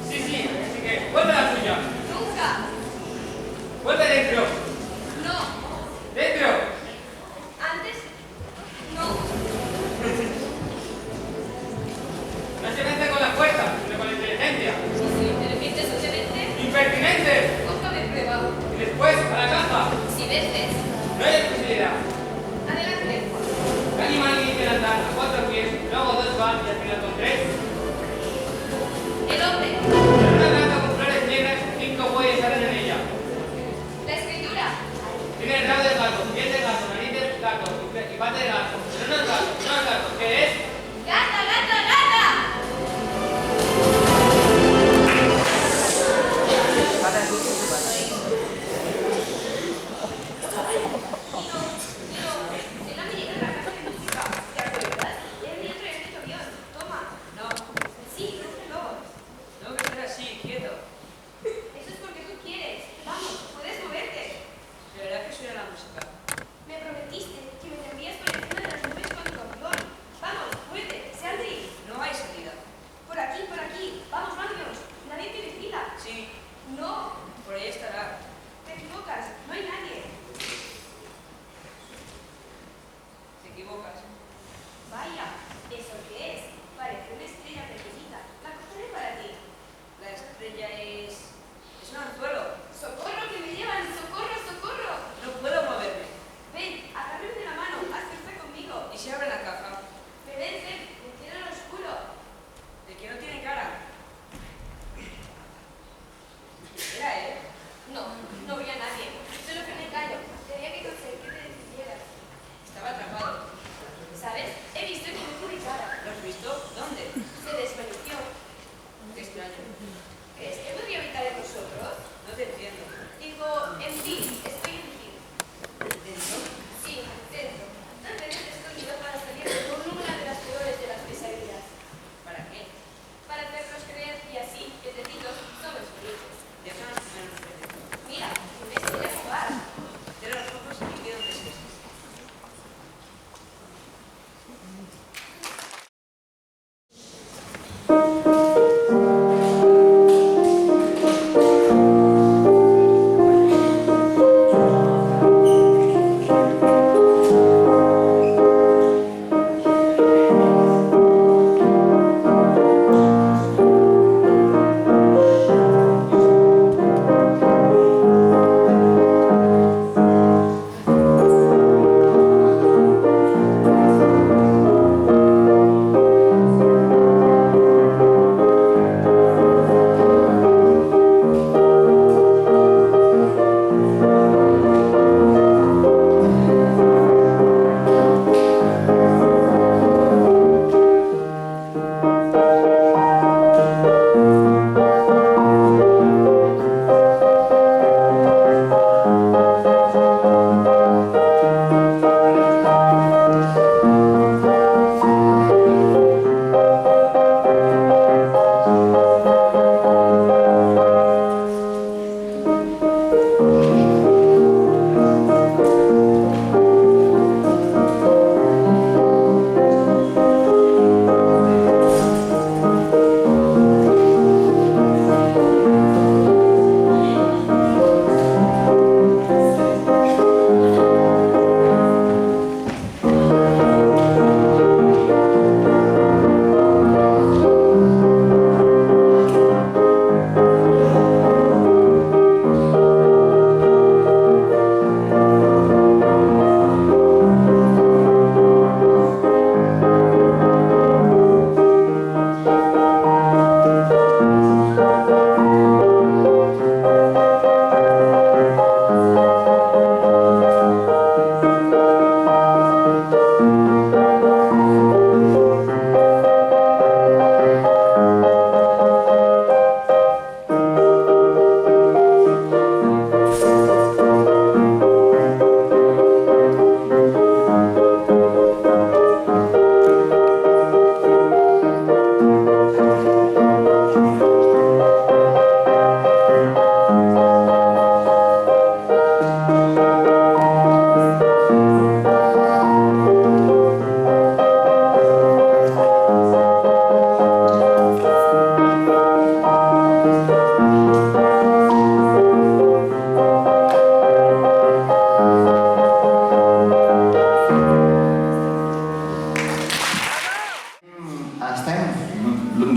Sí, sí, así que vuelve a la suya. Nunca. Vuelve dentro. No. Dentro. Antes. No. No se vence con la fuerza, sino con la inteligencia. Sí, sí, pero que es obviamente. ¡Impertinente! Póngame prueba. Y después, a la caza. Si veces. No hay posibilidad. Adelante. ¿Qué animal inicia el andar a 4 pies, luego 2 van y al final con 3?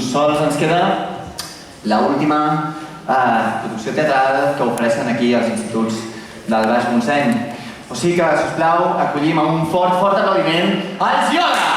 sols ens queda l'última producció teatral que ofereixen aquí als instituts del Baix Montseny. O sigui que, sisplau, acollim amb un fort aplaudiment als Yoga!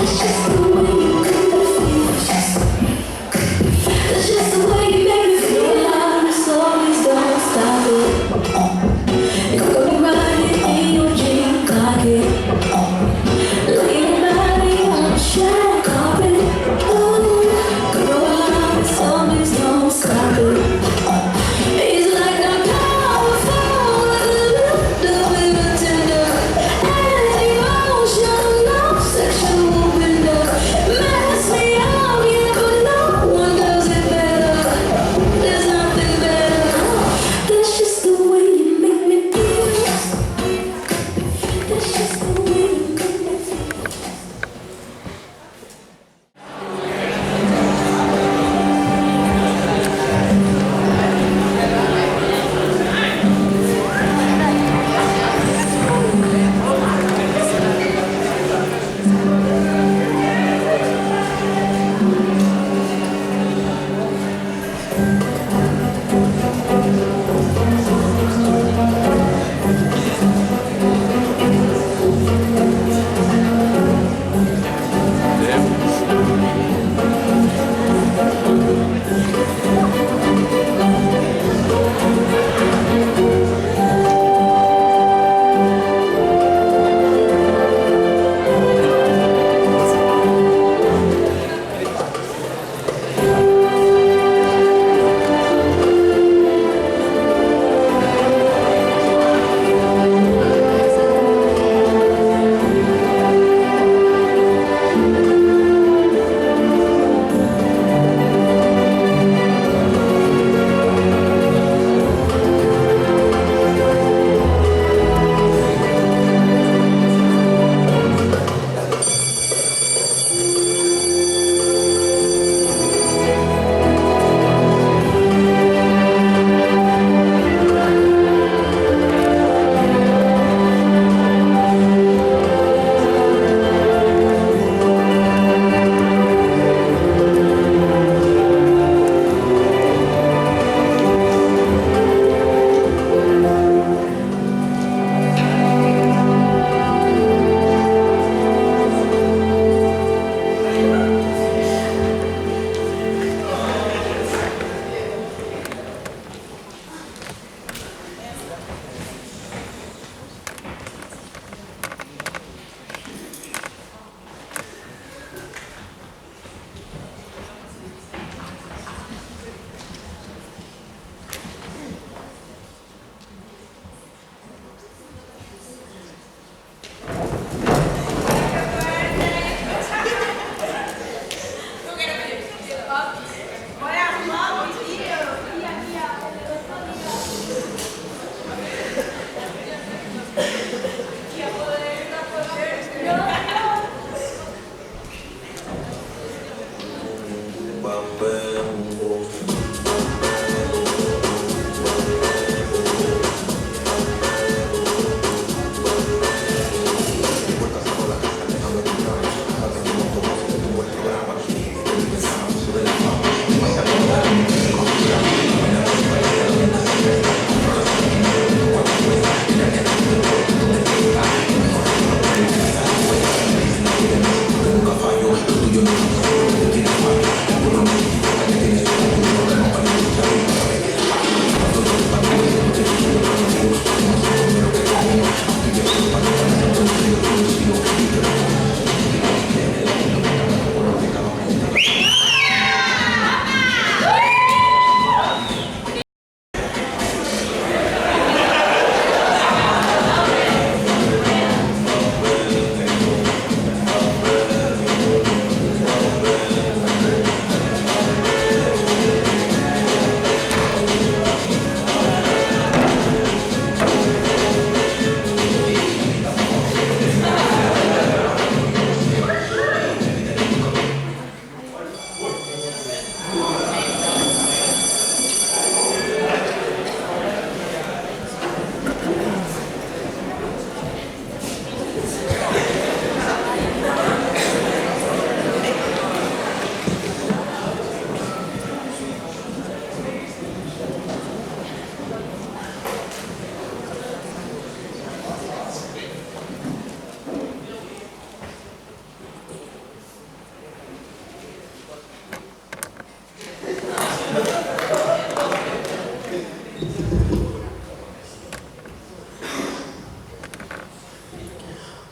That's just the way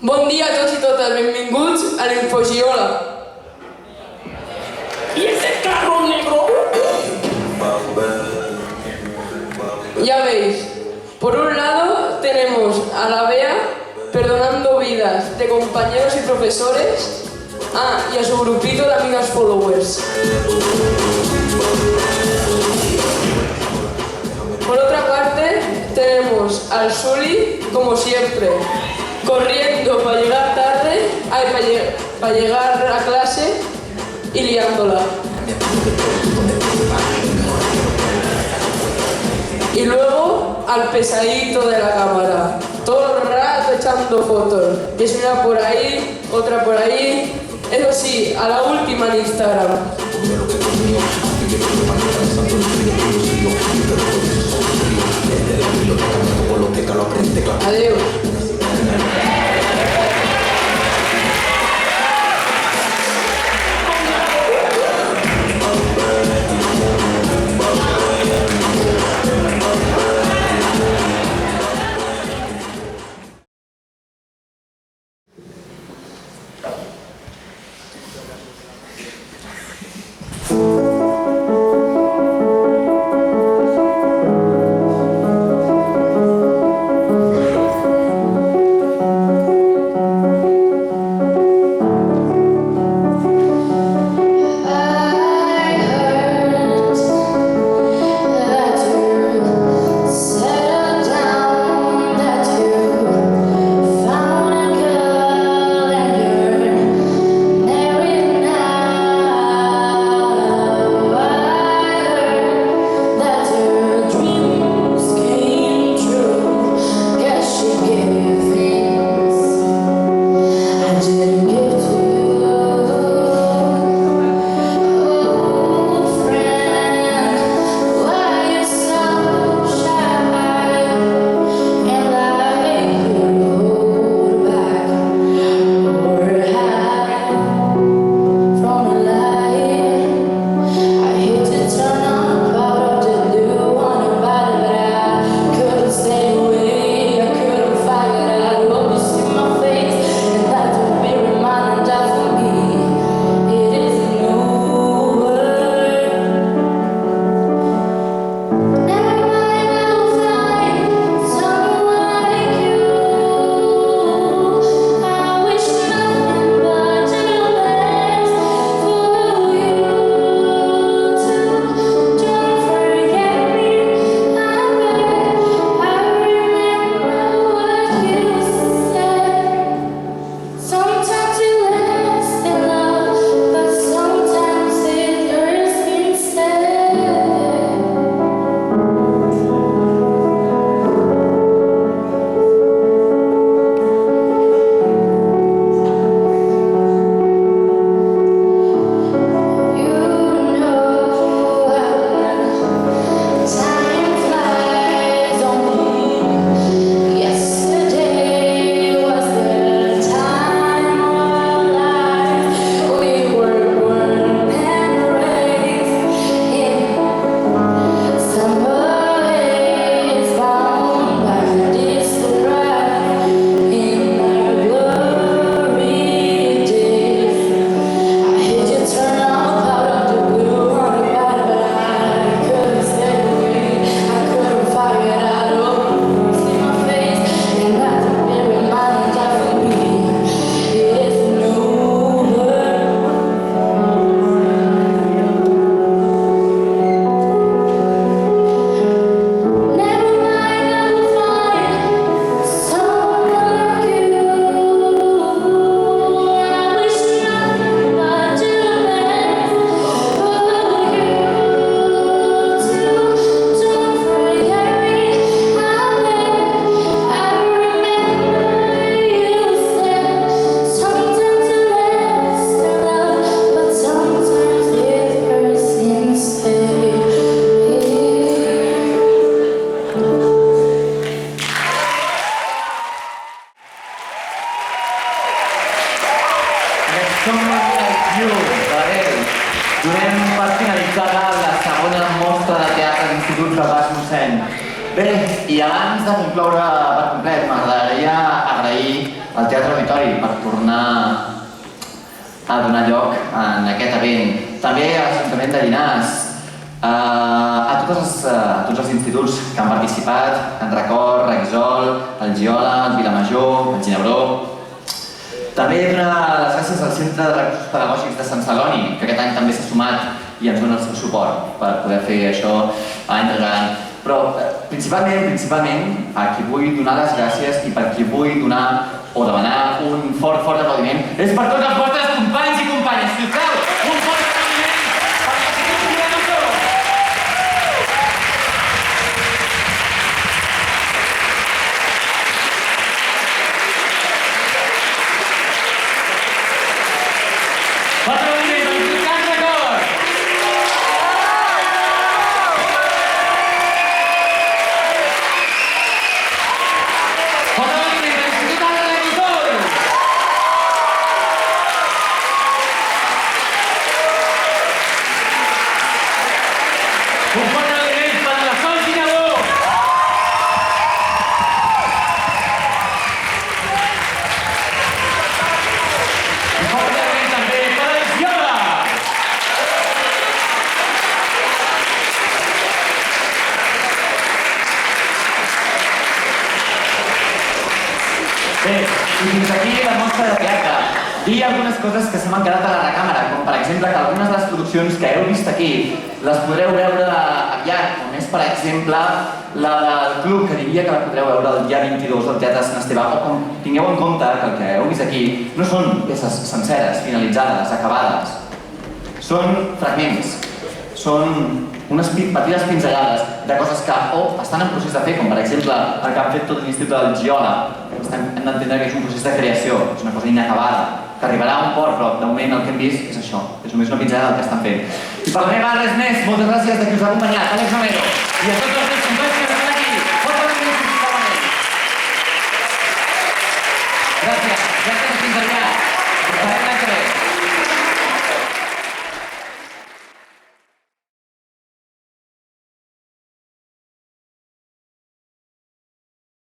Bon dia a tots i totes, benvinguts a l'Infogiola. ¿Y ese carro negro? Ya veis, por un lado tenemos a la Bea perdonando vidas de compañeros y profesores, y a su grupito de amigas followers. Por otra parte, tenemos al Sully, como siempre, corriendo para llegar tarde, para llegar a clase y liándola. Y luego al pesadito de la cámara, todo el rato echando fotos. Y es una por ahí, otra por ahí. Eso sí, a la última en Instagram. Adiós. mostra de teatre d'Institut del Baix Montseny. Bé, i abans de concloure per complet, m'agradaria agrair al Teatre Auditori per tornar a donar lloc en aquest event. També a l'Ajuntament de Llinars, a tots els instituts que han participat, en Record, Reguisol, el Giola, el Vilamajor, el Ginebró. També donar les gràcies al Centre de Recursos Pedagògics de Sant Celoni, que aquest any també s'ha sumat i ens dona el seu suport per poder fer això any rere any. Però principalment a qui vull donar les gràcies i per qui vull donar o demanar un fort aplaudiment és per tots els vostres companys i companyes. Sisplau, un fort aplaudiment per l'Institut de Vilamajor. Fort aplaudiment per l'Institut Can Record. Fort aplaudiment per l'Institut Can Record. Un fort aplaudiment per la Sol Ginebró. Un fort aplaudiment també per el Giola. Bé, i fins aquí la mostra de teatre. Dir algunes coses que se m'han quedat a la recàmera, com per exemple que algunes de les produccions que heu vist aquí les podreu veure aviat, com és per exemple la del Club, que diria que la podreu veure el dia 22 del Teatre Sant Esteve, o com tingueu en compte que el que heu vist aquí no són peces senceres, finalitzades, acabades, són fragments, són unes petites pinzellades de coses que o estan en procés de fer, com per exemple el que han fet tot l'Institut del Giola. Hem d'entendre que és un procés de creació, és una cosa inacabada, que arribarà a un port, però de moment el que hem vist és això, és només una pinzellada del que estan fent. I per la meva res més, moltes gràcies de qui us ha acompanyat, Àlex Romero, i a tots els meus companys